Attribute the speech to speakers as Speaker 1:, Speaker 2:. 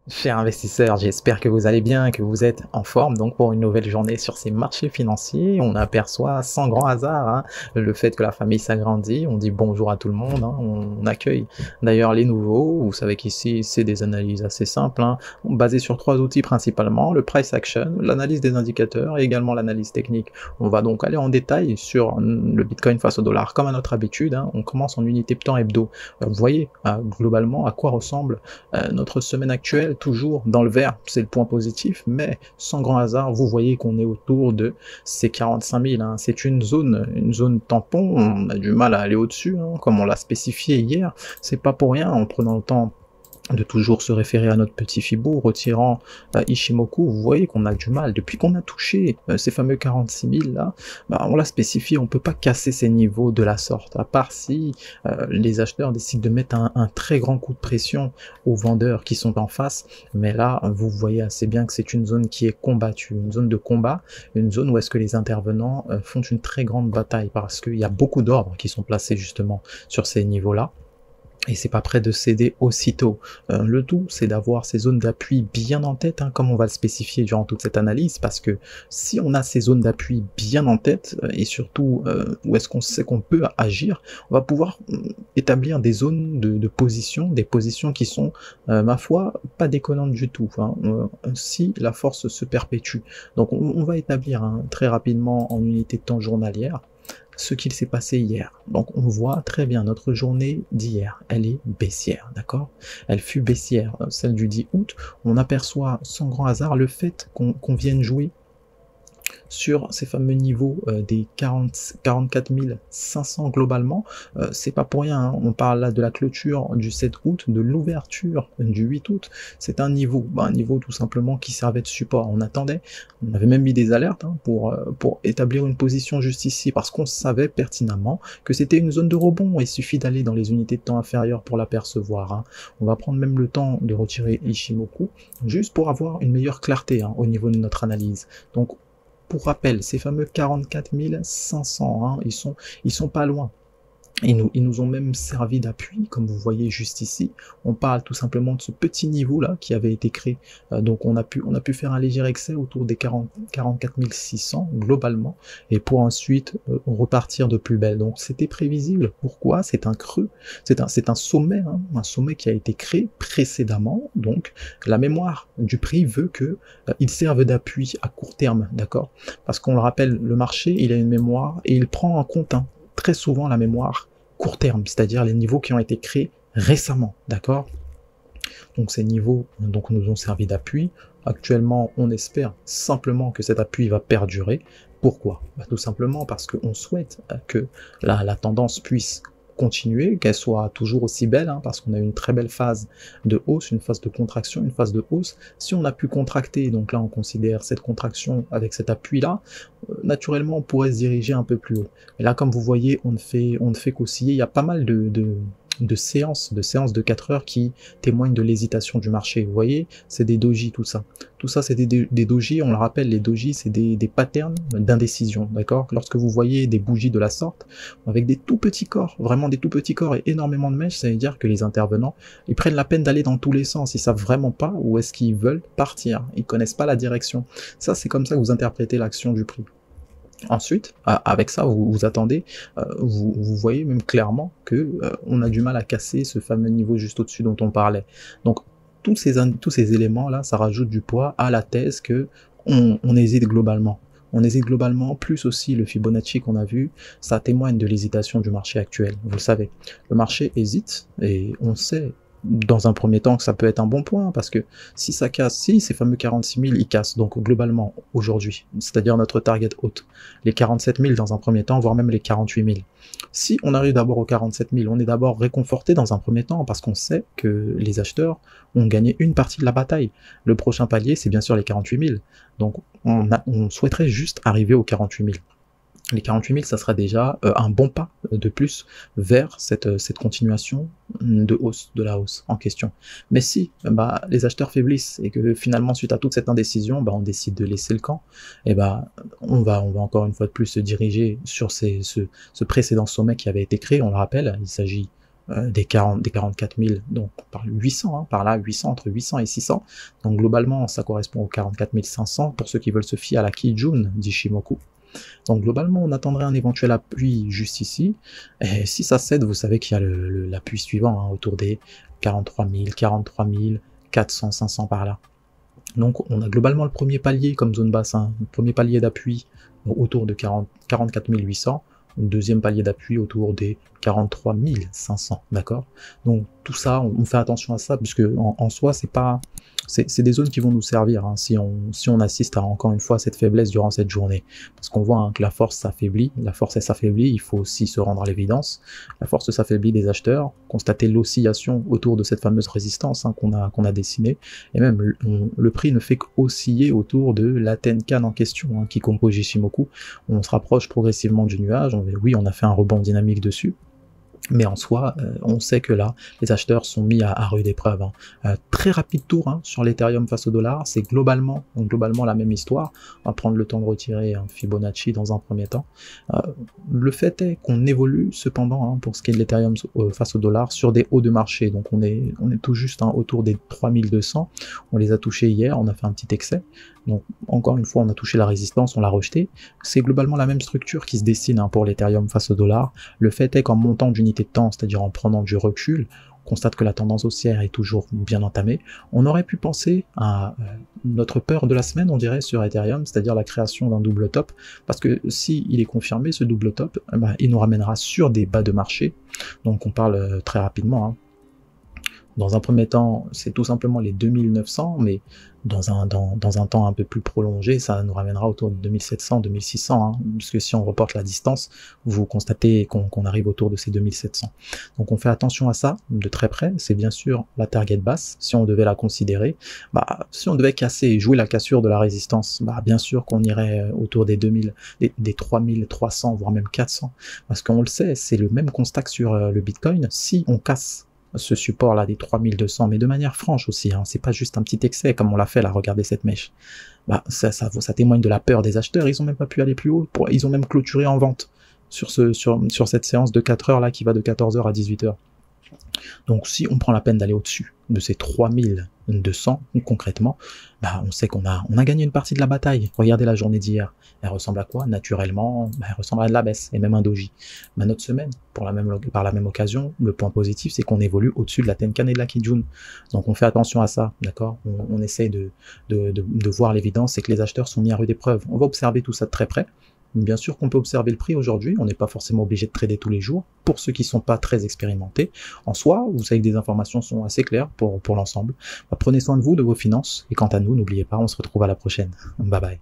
Speaker 1: Chers investisseurs, j'espère que vous allez bien, que vous êtes en forme donc pour une nouvelle journée sur ces marchés financiers. On aperçoit sans grand hasard le fait que la famille s'agrandit, on dit bonjour à tout le monde, on accueille d'ailleurs les nouveaux. Vous savez qu'ici c'est des analyses assez simples, basées sur trois outils principalement, le price action, l'analyse des indicateurs et également l'analyse technique. On va donc aller en détail sur le Bitcoin face au dollar comme à notre habitude, on commence en unité de temps hebdo. Vous voyez globalement à quoi ressemble notre semaine actuelle, toujours dans le vert, c'est le point positif, mais sans grand hasard, vous voyez qu'on est autour de ces 45 000. C'est une zone tampon, on a du mal à aller au-dessus, comme on l'a spécifié hier. C'est pas pour rien, en prenant le temps de toujours se référer à notre petit Fibou, retirant Ishimoku, vous voyez qu'on a du mal, depuis qu'on a touché ces fameux 46 000 là, on l'a spécifié, on peut pas casser ces niveaux de la sorte, à part si les acheteurs décident de mettre un très grand coup de pression aux vendeurs qui sont en face, mais là, vous voyez assez bien que c'est une zone qui est combattue, une zone de combat, une zone où est-ce que les intervenants font une très grande bataille, parce qu'il y a beaucoup d'ordres qui sont placés justement sur ces niveaux-là, et c'est pas prêt de céder aussitôt. Le tout, c'est d'avoir ces zones d'appui bien en tête, comme on va le spécifier durant toute cette analyse, parce que si on a ces zones d'appui bien en tête, et surtout où est-ce qu'on sait qu'on peut agir, on va pouvoir établir des zones de position, des positions qui sont, ma foi, pas déconnantes du tout, si la force se perpétue. Donc on va établir très rapidement en unité de temps journalière, ce qu'il s'est passé hier. Donc on voit très bien notre journée d'hier, elle est baissière, d'accord? Elle fut baissière, celle du 10 août, on aperçoit sans grand hasard le fait qu'on vienne jouer sur ces fameux niveaux des 44 500 globalement, c'est pas pour rien, on parle là de la clôture du 7 août, de l'ouverture du 8 août, c'est un niveau tout simplement qui servait de support, on attendait, on avait même mis des alertes pour établir une position juste ici, parce qu'on savait pertinemment que c'était une zone de rebond, il suffit d'aller dans les unités de temps inférieures pour l'apercevoir, on va prendre même le temps de retirer Ishimoku, juste pour avoir une meilleure clarté au niveau de notre analyse. Donc pour rappel, ces fameux 44 500, ils sont pas loin. Ils nous ont même servi d'appui, comme vous voyez juste ici. On parle tout simplement de ce petit niveau là qui avait été créé. Donc on a pu faire un léger excès autour des 44 600 globalement, et pour ensuite repartir de plus belle. Donc c'était prévisible. Pourquoi? C'est un creux, c'est un sommet, un sommet qui a été créé précédemment. Donc la mémoire du prix veut que il serve d'appui à court terme, d'accord? Parce qu'on le rappelle, le marché, il a une mémoire et il prend en compte très souvent la mémoire court terme, c'est-à-dire les niveaux qui ont été créés récemment, d'accord? Donc ces niveaux nous ont servi d'appui. Actuellement, on espère simplement que cet appui va perdurer. Pourquoi? Tout simplement parce qu'on souhaite que la tendance puisse continuer, qu'elle soit toujours aussi belle, parce qu'on a eu une très belle phase de hausse, une phase de contraction, une phase de hausse. Si on a pu contracter, donc là on considère cette contraction avec cet appui-là, naturellement on pourrait se diriger un peu plus haut. Et là, comme vous voyez, on ne fait qu'osciller. Il y a pas mal de séances de 4 heures qui témoignent de l'hésitation du marché. Vous voyez, c'est des dojis, tout ça. Tout ça, c'est des dojis, on le rappelle, les dojis, c'est des patterns d'indécision, d'accord? Lorsque vous voyez des bougies de la sorte, avec des tout petits corps, vraiment des tout petits corps et énormément de mèches, ça veut dire que les intervenants, ils prennent la peine d'aller dans tous les sens, ils savent vraiment pas où est-ce qu'ils veulent partir, ils connaissent pas la direction. Ça, c'est comme ça que vous interprétez l'action du prix. Ensuite, avec ça, vous attendez, vous voyez même clairement que on a du mal à casser ce fameux niveau juste au-dessus dont on parlait. Donc tous ces éléments-là, ça rajoute du poids à la thèse que on hésite globalement. On hésite globalement, plus aussi le Fibonacci qu'on a vu, ça témoigne de l'hésitation du marché actuel, vous le savez. Le marché hésite, et on sait dans un premier temps que ça peut être un bon point, parce que si ça casse, si ces fameux 46 000, ils cassent, donc globalement, aujourd'hui, c'est-à-dire notre target haute, les 47 000 dans un premier temps, voire même les 48 000. Si on arrive d'abord aux 47 000, on est d'abord réconforté dans un premier temps, parce qu'on sait que les acheteurs ont gagné une partie de la bataille. Le prochain palier, c'est bien sûr les 48 000. Donc on souhaiterait juste arriver aux 48 000. Les 48 000, ça sera déjà un bon pas de plus vers cette continuation de hausse, de la hausse en question. Mais si les acheteurs faiblissent et que finalement, suite à toute cette indécision, on décide de laisser le camp, et on va encore une fois de plus se diriger sur ce précédent sommet qui avait été créé. On le rappelle, il s'agit des 44 000, donc par 800, hein, par là 800, entre 800 et 600. Donc globalement, ça correspond aux 44 500 pour ceux qui veulent se fier à la Kijun d'Ishimoku. Donc globalement, on attendrait un éventuel appui juste ici. Et si ça cède, vous savez qu'il y a l'appui suivant, hein, autour des 43 000, 43 000, 400, 500 par là. Donc on a globalement le premier palier comme zone basse, hein, le premier palier d'appui autour de 44 800, le deuxième palier d'appui autour des 43 500, d'accord. Donc tout ça, on fait attention à ça, puisque en soi, c'est des zones qui vont nous servir, hein, si on assiste à, encore une fois, cette faiblesse durant cette journée. Parce qu'on voit, hein, que la force s'affaiblit, elle s'affaiblit, il faut aussi se rendre à l'évidence. La force s'affaiblit des acheteurs, constater l'oscillation autour de cette fameuse résistance, hein, qu'on a dessinée, et même le prix ne fait qu'osciller autour de la Tenkan en question, hein, qui compose Ishimoku. On se rapproche progressivement du nuage, oui, on a fait un rebond dynamique dessus, mais en soi, on sait que là, les acheteurs sont mis à rude épreuve, hein. Très rapide tour, hein, sur l'Ethereum face au dollar, c'est globalement la même histoire. On va prendre le temps de retirer un Fibonacci dans un premier temps. Le fait est qu'on évolue cependant, hein, pour ce qui est de l'Ethereum face au dollar, sur des hauts de marché. Donc on est tout juste, hein, autour des 3200. On les a touchés hier, on a fait un petit excès. Donc encore une fois, on a touché la résistance, on l'a rejeté. C'est globalement la même structure qui se dessine, hein, pour l'Ethereum face au dollar. Le fait est qu'en montant d'unité de temps, c'est-à-dire en prenant du recul, on constate que la tendance haussière est toujours bien entamée. On aurait pu penser à notre peur de la semaine, on dirait, sur Ethereum, c'est-à-dire la création d'un double top, parce que si il est confirmé, ce double top, il nous ramènera sur des bas de marché. Donc on parle très rapidement, hein. Dans un premier temps, c'est tout simplement les 2900, mais dans un temps un peu plus prolongé, ça nous ramènera autour de 2700, 2600, hein, parce que si on reporte la distance, vous constatez qu'on arrive autour de ces 2700. Donc on fait attention à ça de très près. C'est bien sûr la target basse, si on devait la considérer. Si on devait casser et jouer la cassure de la résistance, bien sûr qu'on irait autour des 2000, des 3300, voire même 400, parce qu'on le sait, c'est le même constat que sur le Bitcoin. Si on casse ce support là des 3200, mais de manière franche aussi, hein, c'est pas juste un petit excès comme on l'a fait là, regardez cette mèche, ça témoigne de la peur des acheteurs. Ils ont même pas pu aller plus haut, ils ont même clôturé en vente sur cette séance de 4 heures là qui va de 14h à 18h. Donc si on prend la peine d'aller au-dessus de ces 3200, concrètement, on sait qu'on a gagné une partie de la bataille. Regardez la journée d'hier. Elle ressemble à quoi? Naturellement, elle ressemble à de la baisse, et même un doji. Notre semaine, par la même occasion, le point positif, c'est qu'on évolue au-dessus de la Tenkan et de la Kijun. Donc on fait attention à ça, d'accord? On essaye de voir l'évidence, c'est que les acheteurs sont mis à rude épreuve. On va observer tout ça de très près. Bien sûr qu'on peut observer le prix aujourd'hui, on n'est pas forcément obligé de trader tous les jours, pour ceux qui ne sont pas très expérimentés. En soi, vous savez que des informations sont assez claires pour l'ensemble. Prenez soin de vous, de vos finances, et quant à nous, n'oubliez pas, on se retrouve à la prochaine. Bye bye.